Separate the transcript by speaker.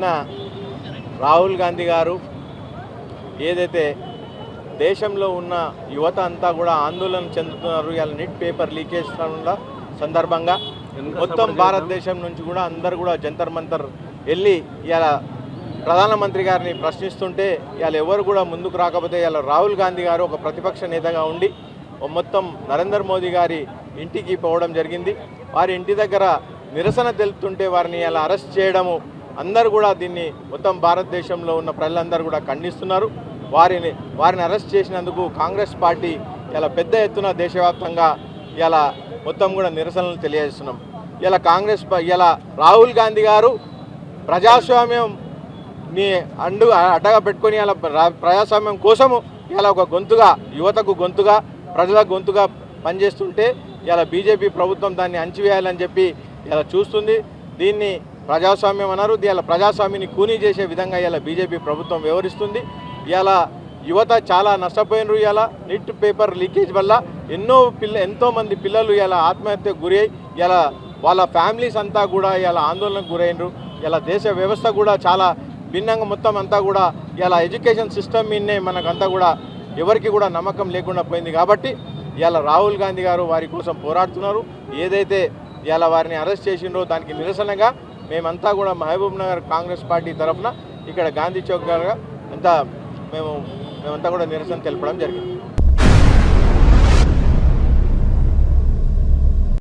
Speaker 1: నిన్న రాహుల్ గాంధీ గారు ఏదైతే దేశంలో ఉన్న యువత అంతా కూడా ఆందోళన చెందుతున్నారు, ఇలా నీట్ పేపర్ లీకేజ్ సందర్భంగా మొత్తం భారతదేశం నుంచి కూడా అందరు కూడా జంతర్ మంతర్ వెళ్ళి ఇలా ప్రధానమంత్రి గారిని ప్రశ్నిస్తుంటే ఇలా ఎవరు కూడా ముందుకు రాకపోతే ఇలా రాహుల్ గాంధీ గారు ఒక ప్రతిపక్ష నేతగా ఉండి మొత్తం నరేంద్ర మోదీ గారి ఇంటికి పోవడం జరిగింది. వారి ఇంటి దగ్గర నిరసన తెలుపుతుంటే వారిని ఇలా అరెస్ట్ చేయడము అందరూ కూడా దీన్ని మొత్తం భారతదేశంలో ఉన్న ప్రజలందరూ కూడా ఖండిస్తున్నారు. వారిని అరెస్ట్ చేసినందుకు కాంగ్రెస్ పార్టీ ఇలా పెద్ద ఎత్తున దేశవ్యాప్తంగా ఇలా మొత్తం కూడా నిరసనలు తెలియజేస్తున్నాం. ఇలా రాహుల్ గాంధీ గారు ప్రజాస్వామ్యంని అడ్డగా పెట్టుకొని ఇలా ప్రజాస్వామ్యం కోసము ఇలా ఒక గొంతుగా, యువతకు గొంతుగా, ప్రజలకు గొంతుగా పనిచేస్తుంటే ఇలా బీజేపీ ప్రభుత్వం దాన్ని అణచివేయాలని చెప్పి ఇలా చూస్తుంది. దీన్ని ప్రజాస్వామ్యం అన్నారు. ఇలా ప్రజాస్వామ్యాన్ని కూనీ చేసే విధంగా ఇలా బీజేపీ ప్రభుత్వం వ్యవహరిస్తుంది. ఇలా యువత చాలా నష్టపోయినరు. ఇలా నీట్ పేపర్ లీకేజ్ వల్ల ఎంతోమంది పిల్లలు ఇలా ఆత్మహత్యకు గురై ఇలా వాళ్ళ ఫ్యామిలీస్ అంతా కూడా ఇలా ఆందోళనకు గురైనరు. ఇలా దేశ వ్యవస్థ కూడా చాలా భిన్నంగా మొత్తం అంతా కూడా ఇలా ఎడ్యుకేషన్ సిస్టమ్ మీదనే మనకంతా కూడా ఎవరికి కూడా నమ్మకం లేకుండా పోయింది. కాబట్టి ఇలా రాహుల్ గాంధీ గారు వారి కోసం పోరాడుతున్నారు. ఏదైతే ఇలా వారిని అరెస్ట్ చేసిండ్రో దానికి నిరసనగా మేమంతా కూడా మహబూబ్ నగర్ కాంగ్రెస్ పార్టీ తరఫున ఇక్కడ గాంధీ చౌక్ గారు మేమంతా కూడా నిరసన తెలపడం జరిగింది.